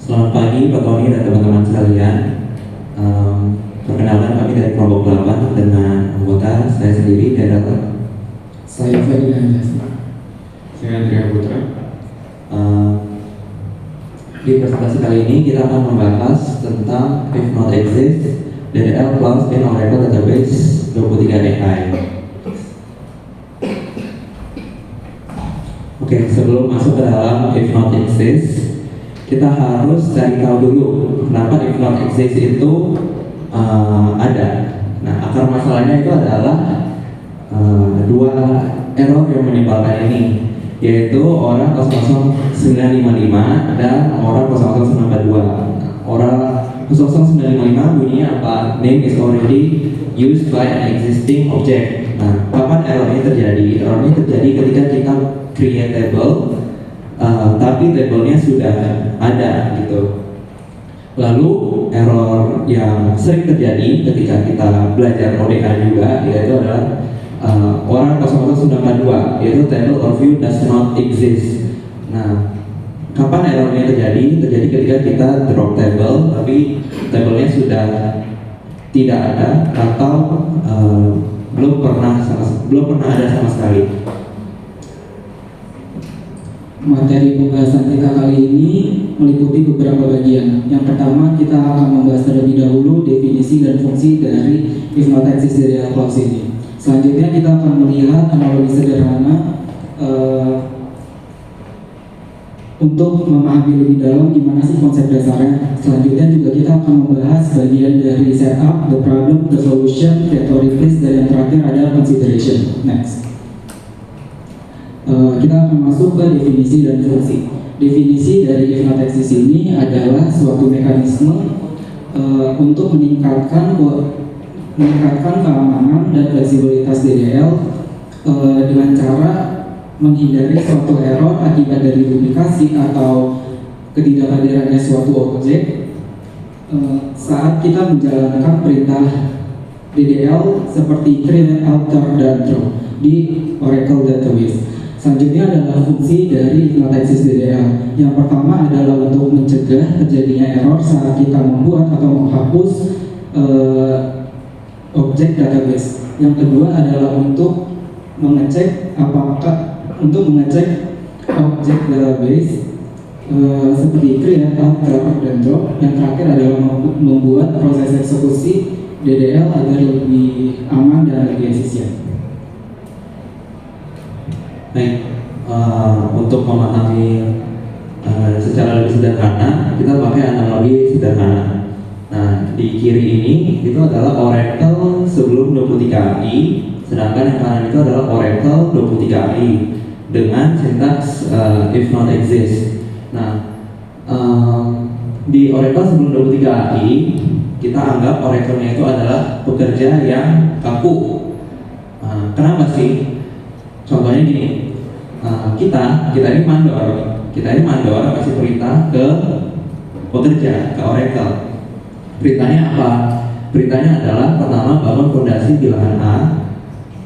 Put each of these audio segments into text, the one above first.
Selamat pagi Pak Tony dan teman-teman sekalian. Perkenalkan kami dari kelompok 8 dengan anggota saya sendiri adalah Saya Ferdinand Jasna. Saya Andrea Putra. Di presentasi kali ini kita akan membahas tentang if not exist DDL clause in Oracle Database 23AI. Oke, sebelum masuk ke dalam if not exist, kita harus cari tahu dulu kenapa if not exist itu ada. Nah, akar masalahnya itu adalah dua error yang menimbulkan ini, yaitu orang 00955 dan orang 00942. Orang 00955 bunyinya apa? Name is already used by an existing object. Nah, kapan error ini terjadi? Error ini terjadi ketika kita create table, tapi tabelnya sudah ada gitu. Lalu error yang sering terjadi ketika kita belajar ODA juga, yaitu adalah orang 00942, yaitu table or view does not exist. Nah, kapan errornya terjadi? Terjadi ketika kita drop table, tapi tabelnya sudah tidak ada atau belum pernah ada sama sekali. Materi pembahasan kita kali ini meliputi beberapa bagian. Yang pertama, kita akan membahas terlebih dahulu definisi dan fungsi dari if not exist DDL clause ini. Selanjutnya kita akan melihat analogi sederhana untuk memahami lebih dalam gimana sih konsep dasarnya. Selanjutnya juga kita akan membahas bagian dari setup, the problem, the solution, theory list, dan yang terakhir ada consideration. Next. Kita akan masuk ke definisi dan fungsi. Definisi dari if not exist ini adalah suatu mekanisme untuk meningkatkan keamanan dan fleksibilitas DDL dengan cara menghindari suatu error akibat dari duplikasi atau ketidakhadirannya suatu objek saat kita menjalankan perintah DDL seperti create, alter, dan throw di Oracle Database. Selanjutnya adalah fungsi dari if not exist DDL. Yang pertama adalah untuk mencegah terjadinya error saat kita membuat atau menghapus objek database. Yang kedua adalah untuk mengecek objek database seperti create, alter, dan drop. Yang terakhir adalah membuat proses eksekusi DDL agar lebih aman dan lebih efisien. Baik, untuk memahami secara lebih sederhana, kita pakai analogi sederhana. Nah, di kiri ini itu adalah Oracle sebelum 23AI, sedangkan yang kanan itu adalah Oracle 23AI dengan sintaks if not exist. Nah, di Oracle sebelum 23AI, kita anggap Oracle-nya itu adalah pekerja yang kaku. Kenapa sih? Contohnya gini, kita ini mandor kasih perintah ke pekerja, ke Oracle. Perintahnya apa? Perintahnya adalah pertama bangun fondasi di lahan A,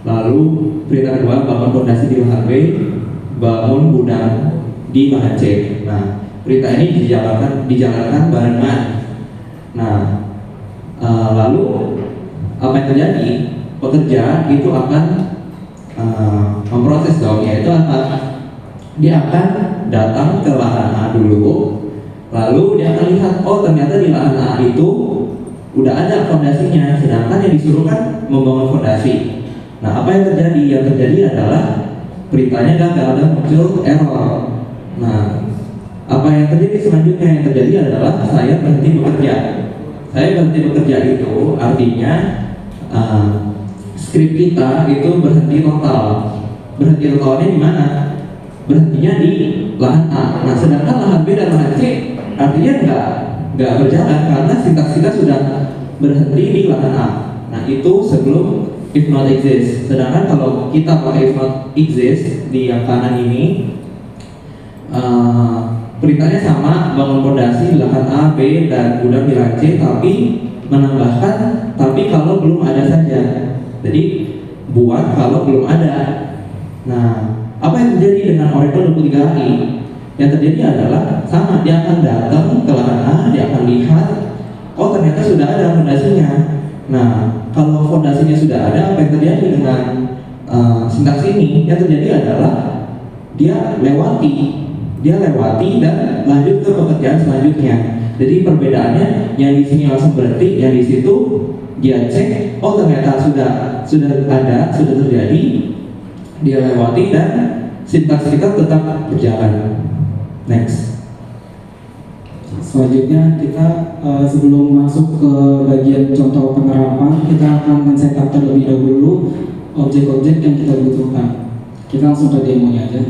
lalu perintah kedua bangun fondasi di lahan B, bangun gudang di lahan C. Nah, perintah ini dijalankan barengan. Nah, lalu apa yang terjadi? Pekerja itu akan memproses dong, yaitu dia akan datang ke lahan A dulu, lalu dia akan lihat, oh ternyata di lahan A itu udah ada fondasinya, sedangkan yang disuruh kan membangun fondasi. Nah, apa yang terjadi? Yang terjadi adalah perintahnya gagal dan muncul error. Nah, apa yang terjadi selanjutnya? Yang terjadi adalah saya berhenti bekerja. Saya berhenti bekerja itu artinya script kita itu berhenti total. Berhenti totalnya di mana? Berhentinya di lahan A. Nah, sedangkan lahan B dan lahan C artinya nggak berjalan karena sintaks kita sudah berhenti di lahan A. Nah, itu sebelum if not exist. Sedangkan kalau kita pakai if not exist di yang kanan ini, perintahnya sama, bangun fondasi di lahan A, B, dan gudang di lahan C, tapi menambahkan tapi kalau belum ada saja. Jadi buat kalau belum ada. Nah, apa yang terjadi dengan Oracle 23AI? Yang terjadi adalah sama, dia akan datang ke lahan sudah ada fondasinya. Nah, kalau fondasinya sudah ada, apa yang terjadi dengan sintaks ini? Yang terjadi adalah dia lewati dan lanjut ke pekerjaan selanjutnya. Jadi perbedaannya yang di sini langsung berhenti, yang di situ dia cek, oh ternyata sudah ada, sudah terjadi, dia lewati dan sintaks kita tetap berjalan. Next. Selanjutnya kita sebelum masuk ke bagian contoh penerapan, kita akan men-setup terlebih dahulu objek-objek yang kita butuhkan. Kita langsung ke demonya aja.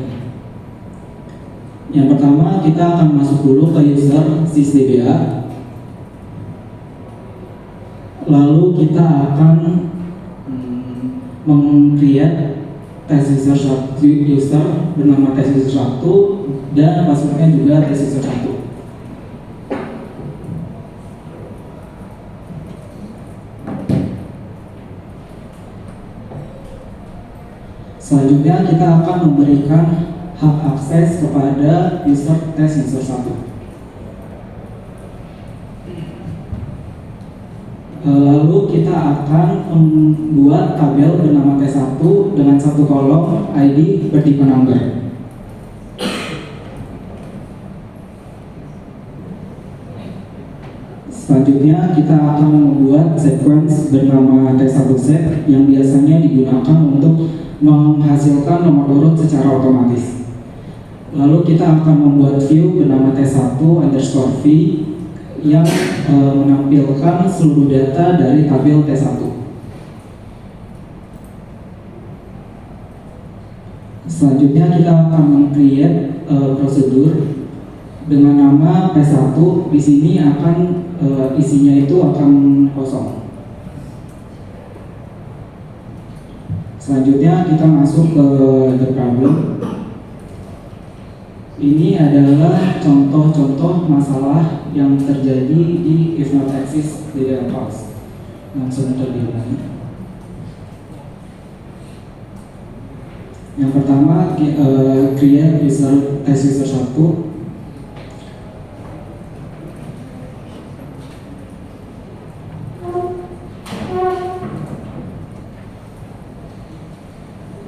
Yang pertama kita akan masuk dulu ke user sysdba. Lalu kita akan meng-create test user bernama test user 1 dan passwordnya juga test user 1. Selanjutnya kita akan memberikan hak akses kepada user test user 1. Lalu kita akan membuat tabel bernama T1 dengan satu kolom ID bertipe number. Selanjutnya kita akan membuat sequence bernama T1set yang biasanya digunakan untuk menghasilkan nomor urut secara otomatis. Lalu kita akan membuat view bernama T1_v yang menampilkan seluruh data dari tabel T1. Selanjutnya kita akan meng-create prosedur dengan nama P1. Di sini akan isinya itu akan kosong. Selanjutnya kita masuk ke the problem. Ini adalah contoh-contoh masalah yang terjadi di if not exist DDL class. Langsung terlihat. Yang pertama create user test user 1.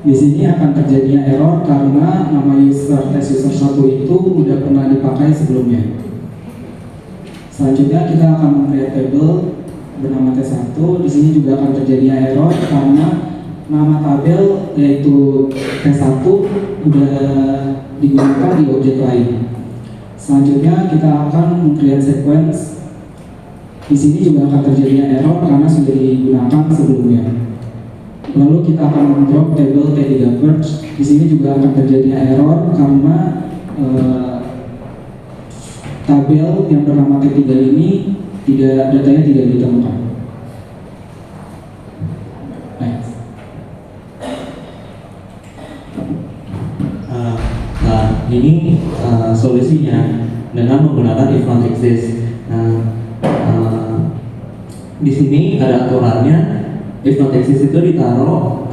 Di sini akan terjadinya error karena nama user test user 1 itu sudah pernah dipakai sebelumnya. Selanjutnya kita akan meng-create table bernama T1. Di sini juga akan terjadinya error karena nama tabel yaitu T1 sudah digunakan di objek lain. Selanjutnya kita akan meng-create sequence. Di sini juga akan terjadinya error karena sudah digunakan sebelumnya. Lalu kita akan mendrop table T3 purge. Di sini juga akan terjadi error karena tabel yang bernama T3 ini datanya tidak ditemukan. Next. Nah, ini solusinya dengan menggunakan if not exist. Nah, di sini ada aturannya. If not exist itu ditaruh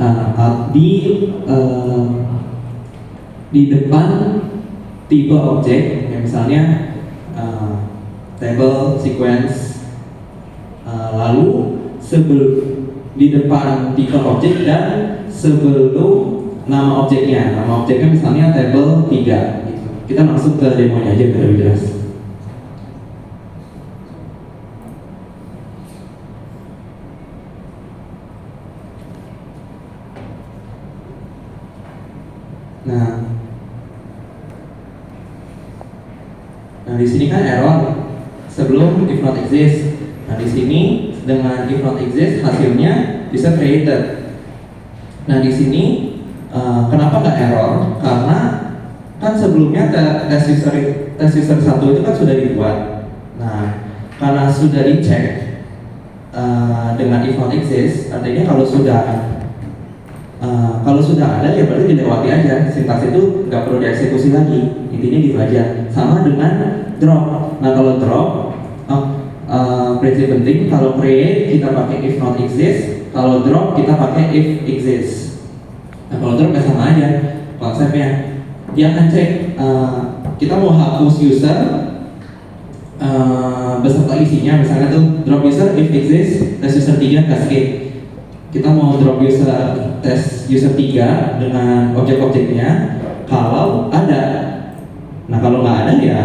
di depan tipe objek, ya misalnya table, sequence, lalu di depan tipe objek dan sebelum nama objeknya. Nama objeknya misalnya table 3 gitu. Kita langsung ke demonya aja biar lebih jelas. Nah di sini kan error sebelum if not exist. Nah di sini dengan if not exist hasilnya bisa created. Nah di sini kenapa nggak error? Karena kan sebelumnya test user 1 itu kan sudah dibuat. Nah karena sudah dicek dengan if not exist, artinya kalau sudah ada ya berarti dilewati aja, sintaks itu nggak perlu dieksekusi lagi, intinya gitu aja. Sama dengan drop. Nah kalau drop prinsip penting, kalau create kita pakai if not exist, kalau drop kita pakai if exist. Nah kalau drop ya sama aja konsepnya, dia akan cek kita mau hapus user beserta isinya, misalnya tuh drop user if exists tes user 3 cascade. Kita mau drop user tes user 3 dengan objek-objeknya kalau ada. Nah kalau nggak ada ya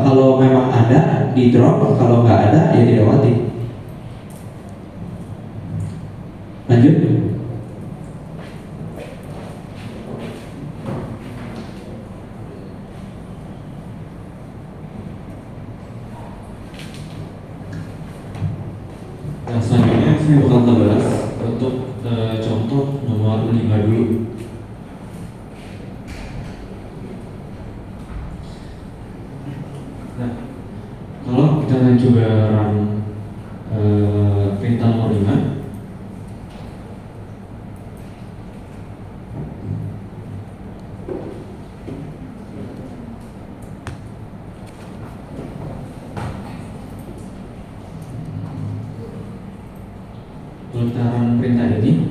kalau memang ada di drop, kalau nggak ada ya dilewati. Lanjut. Nah, selanjutnya saya bakal bahas untuk contoh nomor 5 dulu. Nah, kalau kita coba run perintah nomor 5, peletaran perintah ini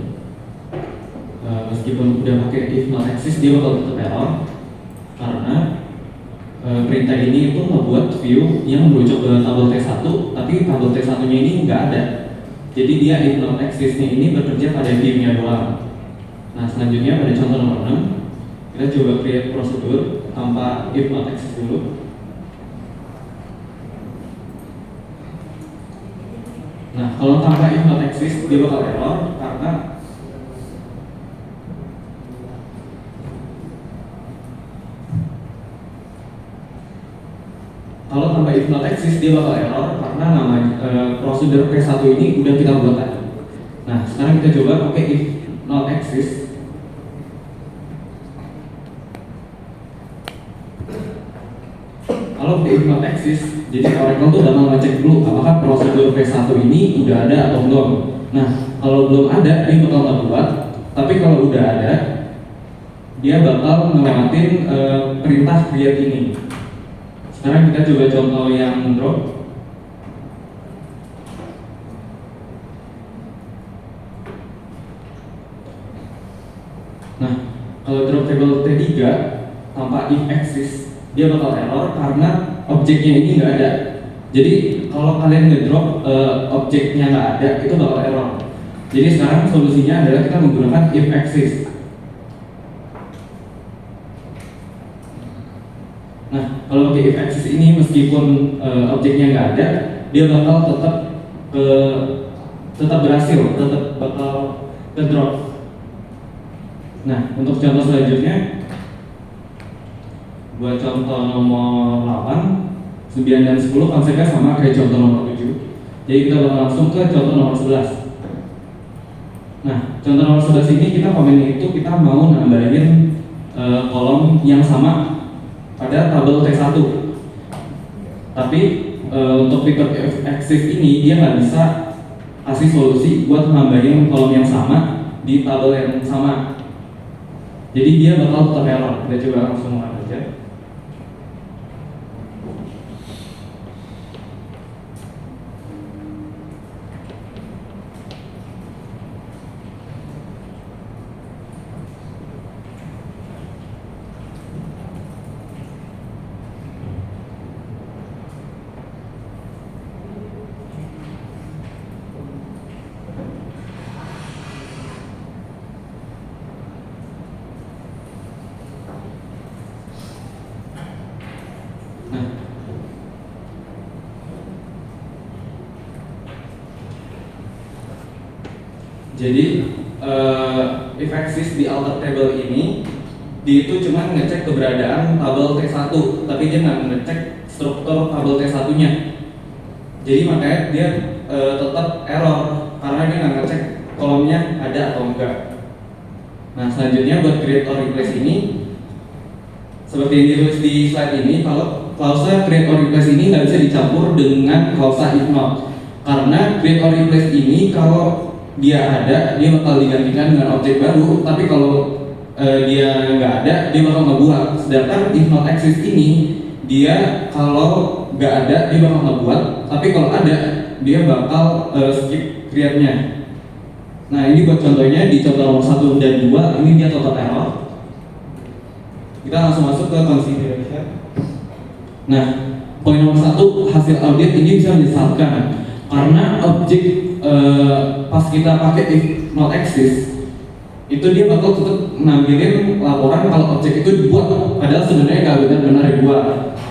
meskipun udah pakai if not exist dia bakal tetap error karena perintah ini itu membuat view yang merujuk ke tabel T1 tapi tabel T1 nya ini nggak ada, jadi dia if not exist nya ini bekerja pada view nya doang. Nah selanjutnya pada contoh nomor 6 kita coba create prosedur tanpa if not exist dulu. Nah, kalau tanpa if not exist dia bakal error karena nama prosedur P1 ini udah kita buat tadi. Nah, sekarang kita coba pakai if not exist. Kalau pakai if not exist, jadi Oracle tuh bakal ngecek dulu apakah prosedur P1 ini udah ada atau belum. Nah, kalau belum ada dia bakal ngebuat, tapi kalau udah ada dia bakal ngelewatin perintah create ini. Sekarang kita coba contoh yang drop. Nah, kalau drop table T3 tanpa if exist dia bakal error karena objeknya ini nggak ada. Jadi kalau kalian ngedrop objeknya nggak ada itu bakal error. Jadi sekarang solusinya adalah kita menggunakan if exist. Nah kalau pakai if exist ini meskipun objeknya nggak ada dia bakal tetap berhasil, tetap bakal ngedrop. Nah untuk contoh selanjutnya buat contoh nomor 8, 9 dan 10 konsepnya sama kayak contoh nomor 7. Jadi kita bakal langsung ke contoh nomor 11. Nah, contoh nomor 11 ini kita komennya itu kita mau nambahin kolom yang sama pada tabel T1. Tapi untuk fitur exist ini dia nggak bisa kasih solusi buat nambahin kolom yang sama di tabel yang sama. Jadi dia bakal tetap error. Kita coba langsung run aja. Jadi if exist di alter table ini dia itu cuma ngecek keberadaan tabel T1, tapi dia nggak ngecek struktur tabel T1 nya. Jadi makanya dia tetap error karena dia nggak ngecek kolomnya ada atau enggak. Nah selanjutnya buat create or replace ini seperti yang ditulis di slide ini, kalau klausa create or replace ini nggak bisa dicampur dengan klausa if not, karena create or replace ini kalau dia ada, dia bakal digantikan dengan objek baru. Tapi kalau dia nggak ada, dia bakal ngebuat. Sedangkan if not exist ini, dia kalau nggak ada, dia bakal ngebuat. Tapi kalau ada, dia bakal skip create-nya. Nah ini buat contohnya di contoh nomor 1 dan 2, ini dia total error. Kita langsung masuk ke consideration. Nah poin nomor 1, hasil audit ini bisa menyesatkan karena objek pas kita pakai if not exist itu dia bakal tetap nampilin laporan kalau objek itu dibuat padahal sebenarnya nggak benar-benar dibuat.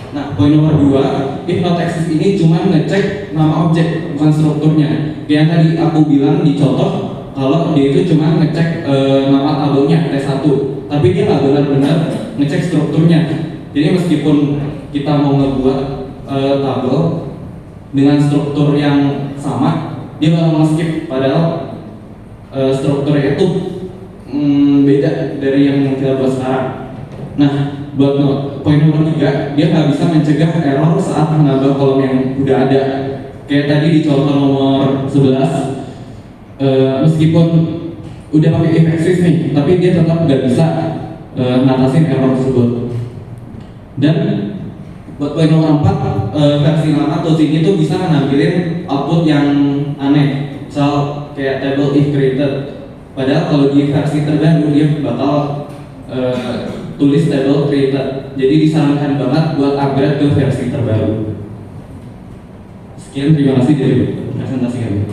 Nah, poin nomor 2, if not exist ini cuma ngecek nama objek bukan strukturnya. Yang tadi aku bilang di contoh kalau dia itu cuma ngecek nama tabelnya T1, tapi dia nggak benar-benar ngecek strukturnya. Jadi meskipun kita mau ngebuat tabel dengan struktur yang sama, dia bakal nge-skip padahal strukturnya itu beda dari yang kita buat sekarang. Nah, buat poin nomor 3, dia nggak bisa mencegah error saat menambah kolom yang udah ada. Kayak tadi di contoh nomor 11, meskipun udah pakai if exist nih, tapi dia tetap nggak bisa ngatasin error tersebut. Dan buat poin nomor 4, versi lama tools ini tuh bisa nampilin output yang aneh, misal kayak table if created. Padahal kalau di versi terbaru dia bakal tulis table created. Jadi disarankan banget buat upgrade ke versi terbaru. Sekian, terima kasih dari presentasi kami.